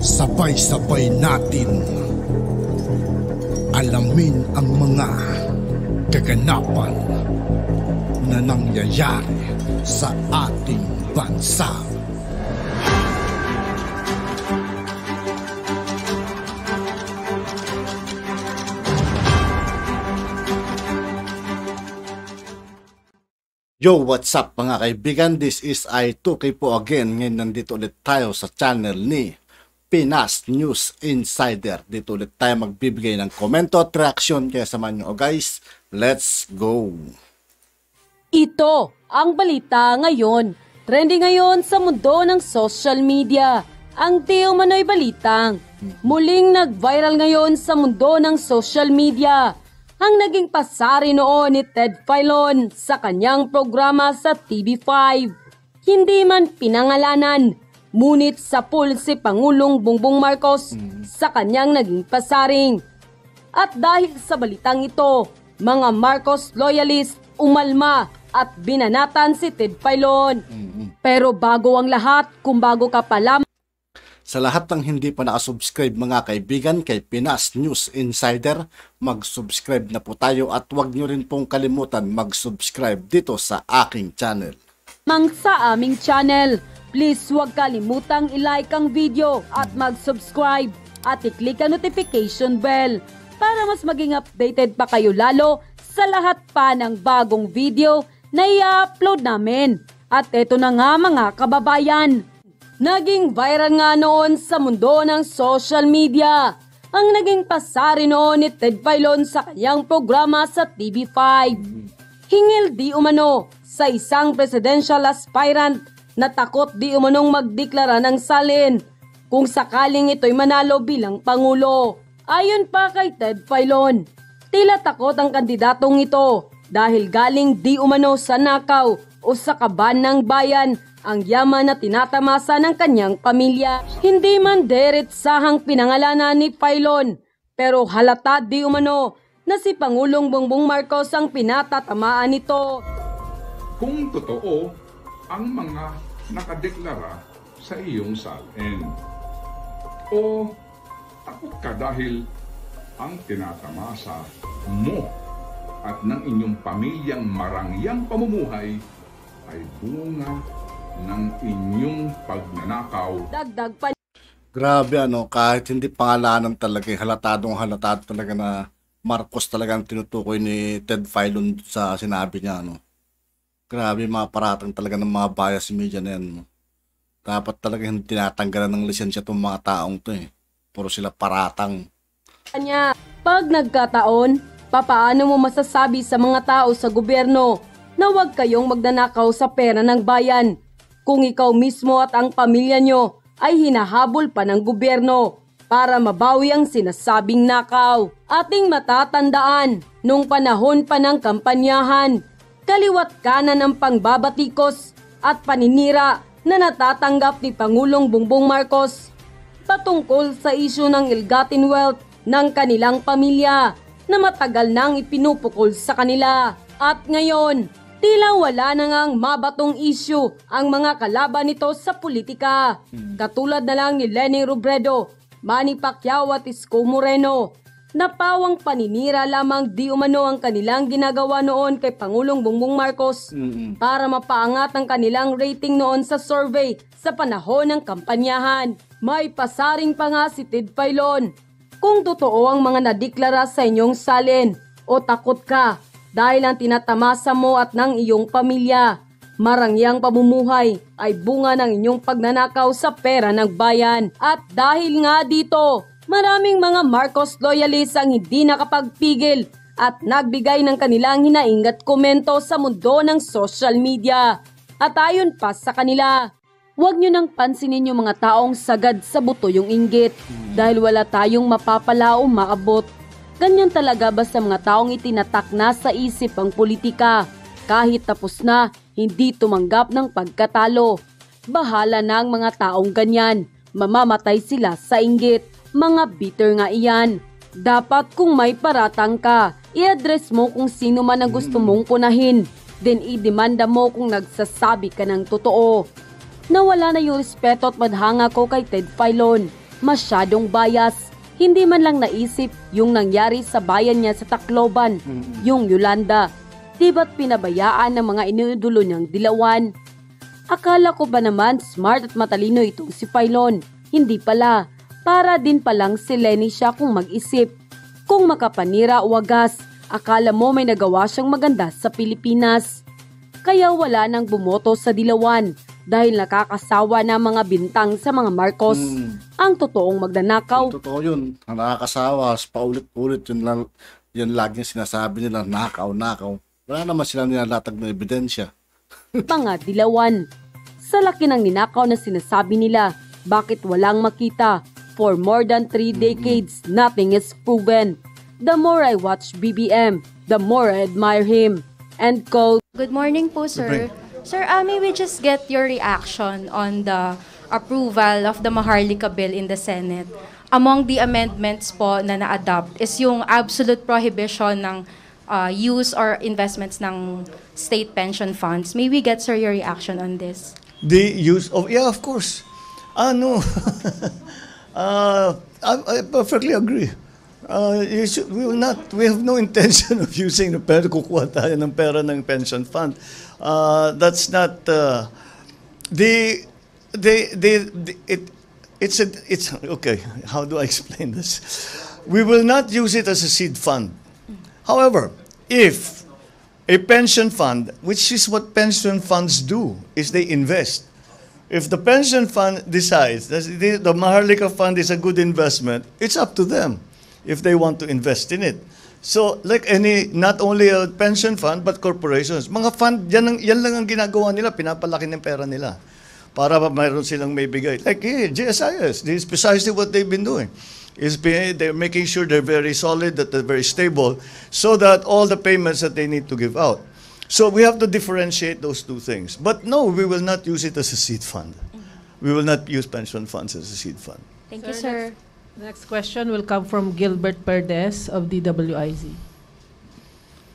Sabay-sabay natin alamin ang mga kaganapan na nangyayari sa ating bansa. Yo, what's up mga kaibigan? This is I2K po again. Ngayon nandito ulit tayo sa channel ni Pinas News Insider. Dito ulit tayo magbibigay ng komento at reaksyon. Kaya samahan nyo guys, let's go! Ito ang balita ngayon. Trending ngayon sa mundo ng social media. Ang di umano'y balitang muling nag-viral ngayon sa mundo ng social media. Ang naging pasari noon ni Ted Filon sa kanyang programa sa TV5. Hindi man pinangalanan, ngunit sa pool si Pangulong Bongbong Marcos sa kanyang naging pasaring. At dahil sa balitang ito, mga Marcos loyalist umalma at binanatan si Ted Filon. Pero bago ang lahat, kung bago ka pa lamang, sa lahat ng hindi pa nakasubscribe mga kaibigan kay Pinas News Insider, mag-subscribe na po tayo at huwag nyo rin pong kalimutan mag-subscribe dito sa aking channel. Sa aming channel, please huwag kalimutang i-like ang video at mag-subscribe at i-click ang notification bell para mas maging updated pa kayo lalo sa lahat pa ng bagong video na i-upload namin. At eto na nga mga kababayan, naging viral nga noon sa mundo ng social media ang naging pasari noon ni Ted Filon sa kanyang programa sa TV5. Hingil di umano sa isang presidential aspirant na takot di umanong magdeklara ng salin kung sakaling ito'y manalo bilang Pangulo. Ayon pa kay Ted Filon, tila takot ang kandidatong ito dahil galing di umano sa nakaw o sa kaban ng bayan ang yaman na tinatamasa ng kanyang pamilya. Hindi man diretsahang pinangalanan ni Filon, pero halata di umano na si Pangulong Bongbong Marcos ang pinatatamaan nito. Kung totoo ang mga nakadeklara sa iyong salin, o takot ka dahil ang tinatamasa mo at ng inyong pamilyang marangyang pamumuhay ay bunga ng inyong pagnanakaw. Dagdag pa. Grabe kahit hindi pangalanan talaga, halatado talaga na Marcos talaga ang tinutukoy ni Ted Filon sa sinabi niya. Grabe, mga paratang talaga ng mga bias media na yan. Dapat talaga hindi tinatanggalan ng lisensya itong mga taong to Puro sila paratang. Kanya, pag nagkataon, papaano mo masasabi sa mga tao sa gobyerno na huwag kayong magnanakaw sa pera ng bayan kung ikaw mismo at ang pamilya nyo ay hinahabol pa ng gobyerno para mabawi ang sinasabing nakaw? Ating matatandaan, nung panahon pa ng kampanyahan, kaliwat kanan ng pangbabatikos at paninira na natatanggap ni Pangulong Bongbong Marcos patungkol sa isyu ng ill-gotten wealth ng kanilang pamilya na matagal nang ipinupukol sa kanila. At ngayon, tila wala na ngang mabatong issue ang mga kalaban nito sa politika. Katulad na lang ni Leni Robredo, Manny Pacquiao at Isko Moreno, na pawang paninira lamang di umano ang kanilang ginagawa noon kay Pangulong Bongbong Marcos para mapaangat ang kanilang rating noon sa survey sa panahon ng kampanyahan. May pasaring pa nga si Ted Filon. Kung totoo ang mga nadeklara sa inyong salin o takot ka dahil ang tinatamasa mo at ng iyong pamilya, marangyang pamumuhay ay bunga ng inyong pagnanakaw sa pera ng bayan. At dahil nga dito, maraming mga Marcos loyalists ang hindi nakapagpigil at nagbigay ng kanilang hinaing at komento sa mundo ng social media. At ayon pa sa kanila, huwag nyo nang pansinin yung mga taong sagad sa buto yung inggit dahil wala tayong mapapala o maabot. Ganyan talaga ba sa mga taong itinatak na sa isip ang politika? Kahit tapos na, hindi tumanggap ng pagkatalo. Bahala na ang mga taong ganyan. Mamamatay sila sa inggit. Mga bitter nga iyan. Dapat kung may paratang ka, i-address mo kung sino man ang gusto mong punahin. Then i-demanda mo kung nagsasabi ka ng totoo. Nawala na yung respeto at madhanga ko kay Ted Filon. masyadong bias. Hindi man lang naisip yung nangyari sa bayan niya sa Tacloban, yung Yolanda. Di ba't pinabayaan ng mga iniidolo niyang dilawan? Akala ko ba naman smart at matalino itong si Filon? Hindi pala. Para din palang si Lenny siya kung mag-isip. Kung makapanira o wagas, akala mo may nagawa siyang maganda sa Pilipinas. Kaya wala nang bumoto sa dilawan dahil nakakasawa na mga bintang sa mga Marcos. Ang totoong magnanakaw. Totoo yun. Ang nakakasawa, paulit-ulit yun laging sinasabi nila, nakaw. Wala naman silang nilalatag na ebidensya. Mga dilawan. Sa laki ng ninakaw na sinasabi nila, bakit walang makita? For more than 3 decades, nothing is proven. The more I watch BBM, the more I admire him. End quote. Good morning po, sir. Sir, may we just get your reaction on the approval of the Maharlika bill in the Senate? Among the amendments po na na-adopt is yung absolute prohibition ng use or investments ng state pension funds. May we get, sir, your reaction on this? The use of, yeah, of course. No. I perfectly agree. We have no intention of using the pera, kukuha tayo ng pera ng pension fund. That's not, it's, okay, how do I explain this? We will not use it as a seed fund. However, if a pension fund, which is what pension funds do, is they invest. If the pension fund decides that the Maharlika Fund is a good investment, it's up to them if they want to invest in it. So, like not only a pension fund, but corporations. Mga fund, yan lang ang ginagawa nila, pinapalaki ng pera nila. Para mayroon silang may bigay. Like GSIS, this is precisely what they've been doing. They're making sure they're very solid, that they're very stable, so that all the payments that they need to give out. So we have to differentiate those two things. But no, we will not use it as a seed fund. We will not use pension funds as a seed fund. Thank you, sir. Next question will come from Gilbert Perdes of DWIZ.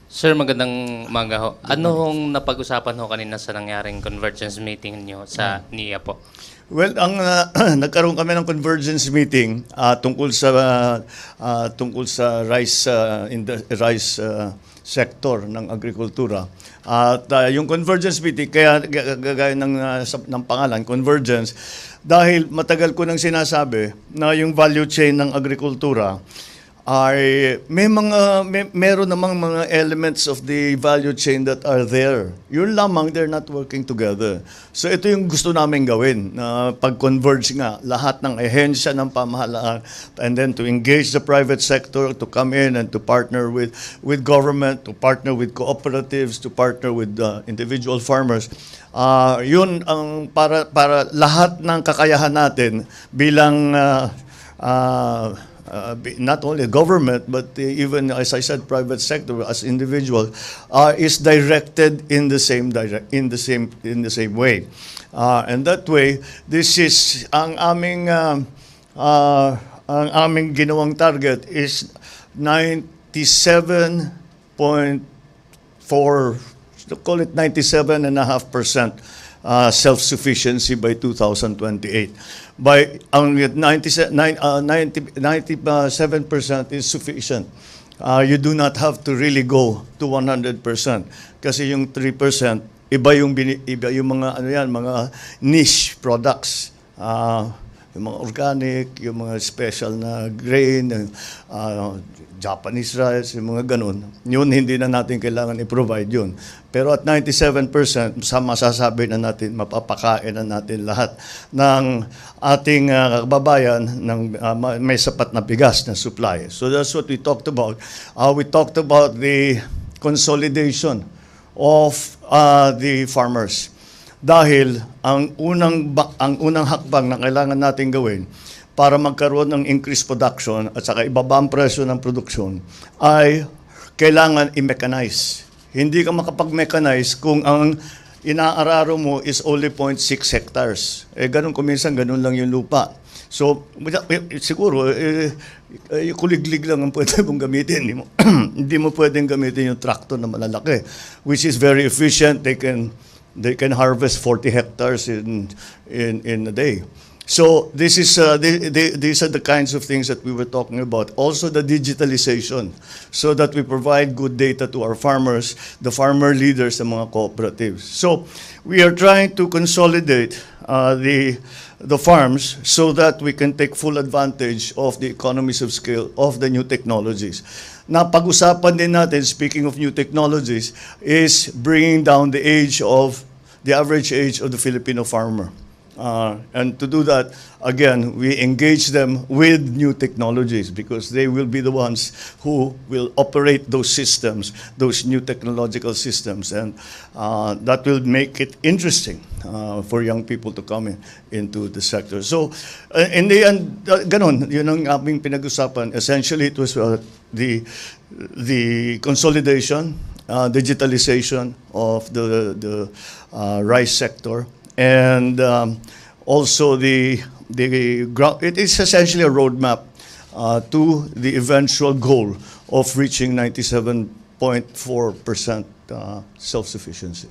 Sir, magandang umaga ho. Anong napag-usapan ho kanina sa nangyaring convergence meeting niyo sa NIA po? Well, nagkaroon kami ng convergence meeting tungkol sa rice sector ng agrikultura. At yung convergence meeting, kaya gaya ng pangalan, convergence, dahil matagal ko nang sinasabi na yung value chain ng agrikultura ay meron namang mga elements of the value chain that are there. Yun lamang, they're not working together. So ito yung gusto namin gawin, na pag-converge nga lahat ng ahensya ng pamahalaan, and then to engage the private sector to come in and to partner with government, to partner with cooperatives, to partner with individual farmers. Yun ang para lahat ng kakayahan natin bilang not only government, but even, as I said, private sector as individual, is directed in the same way. And that way, this is ang aming ginawang target is 97.4, call it 97.5%. Self-sufficiency by 2028. By ang 97% is sufficient. You do not have to really go to 100% kasi yung 3% iba yung mga mga niche products. Yung mga organic, yung mga special na grain, Japanese rice, yung mga ganun. Yun, hindi na natin kailangan i-provide yun. Pero at 97%, masasabi na natin, mapapakain na natin lahat ng ating kababayan ng may sapat na bigas na supply. So that's what we talked about. We talked about the consolidation of the farmers. Dahil ang unang hakbang na kailangan natin gawin para magkaroon ng increased production at saka ibaba ang presyo ng produksyon ay kailangan i-mechanize. Hindi ka makapag-mechanize kung ang inaararo mo is only 0.6 hectares. Ganun kuminsan, ganun lang yung lupa. So, siguro, kuliglig lang ang pwede mong gamitin. Hindi mo pwedeng gamitin yung tractor na malalaki, which is very efficient. They can harvest 40 hectares in a day. So this is these are the kinds of things that we were talking about. Also the digitalization, so that we provide good data to our farmers, the farmer leaders, the mga cooperatives. So we are trying to consolidate the farms so that we can take full advantage of the economies of scale of the new technologies. Napag-usapan din natin, speaking of new technologies, is bringing down the average age of the Filipino farmer. And to do that, again, we engage them with new technologies because they will be the ones who will operate those systems, those new technological systems. And that will make it interesting for young people to come into the sector. So in the end, ganon, yun ang aming pinag-usapan. Essentially, it was the consolidation, digitalization of the rice sector. And also it is essentially a roadmap to the eventual goal of reaching 97.4% self-sufficiency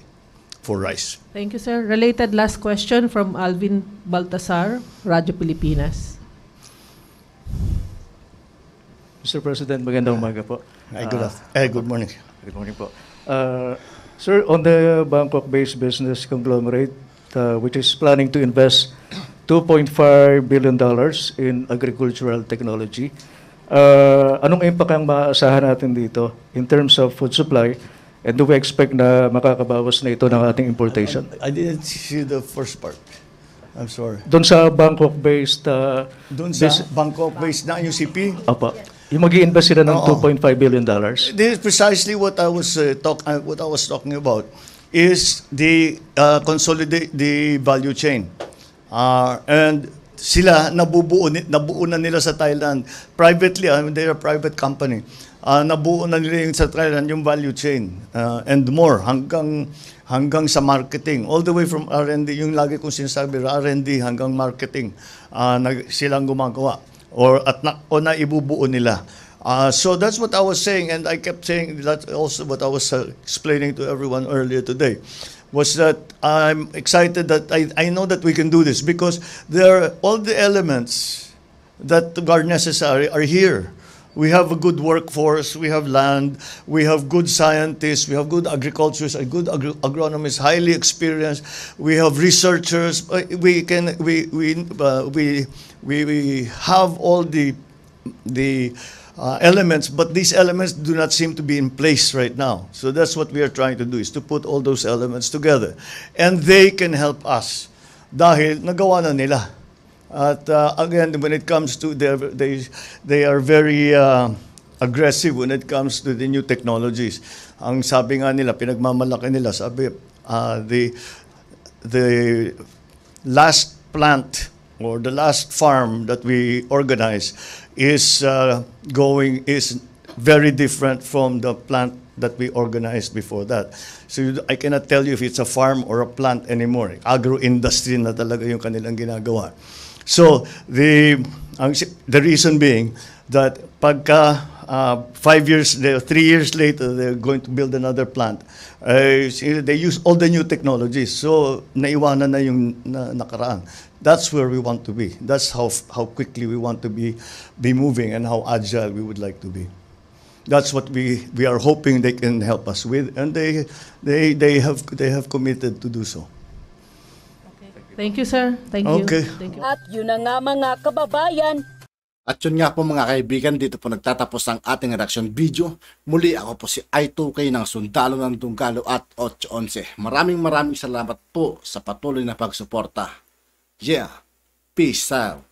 for rice. Thank you, sir. Related last question from Alvin Baltasar, Radyo Pilipinas. Mr. President, magandang umaga po. Good morning. Good morning po. Sir, on the Bangkok-based business conglomerate, which is planning to invest $2.5 billion in agricultural technology, anong impact ang maaasahan natin dito in terms of food supply, and do we expect na makakabawas na ito ng ating importation? I didn't see the first part. I'm sorry. Doon sa Bangkok-based... Bangkok-based na yung CP? Apa. Yung mag-i-invest sila ng $2.5 billion. This is precisely what I was talking about. Is the consolidate the value chain. And sila nabuo na nila sa Thailand privately. I mean, they're a private company. Nabuo na nila sa Thailand yung value chain and more hanggang sa marketing, all the way from R&D, yung lagi kong sinasabi, R&D hanggang marketing, silang gumagawa or naibubuo nila. So that's what I was saying, and I kept saying that also what I was explaining to everyone earlier today, was that I'm excited that I know that we can do this because all the elements that are necessary are here. We have a good workforce, we have land, we have good scientists, we have good agriculturists, good agronomists, highly experienced. We have researchers. We have all the elements, but these elements do not seem to be in place right now. So that's what we are trying to do, is to put all those elements together. And they can help us dahil nagawa na nila. At again, when it comes to, they are very aggressive when it comes to the new technologies. Ang sabi nga nila, pinagmamalaki nila, sabi, the last plant or the last farm that we organize is very different from the plant that we organized before that. So I cannot tell you if it's a farm or a plant anymore. Agro-industry na talaga yung kanilang ginagawa. So the reason being that pagka 3 years later, they're going to build another plant. They use all the new technologies. So naiwanan na yung nakaraan. That's where we want to be. That's how quickly we want to be moving and how agile we would like to be. That's what we are hoping they can help us with, and they have committed to do so. Thank you, sir. Thank you. Okay. Thank you. At yun na nga mga kababayan. At yun nga po mga kaibigan, dito po nagtatapos ang ating reaction video. Muli ako po si I2K ng Sundalo ng Dunggalo at 811. Maraming salamat po sa patuloy na pagsuporta. Yeah, peace out.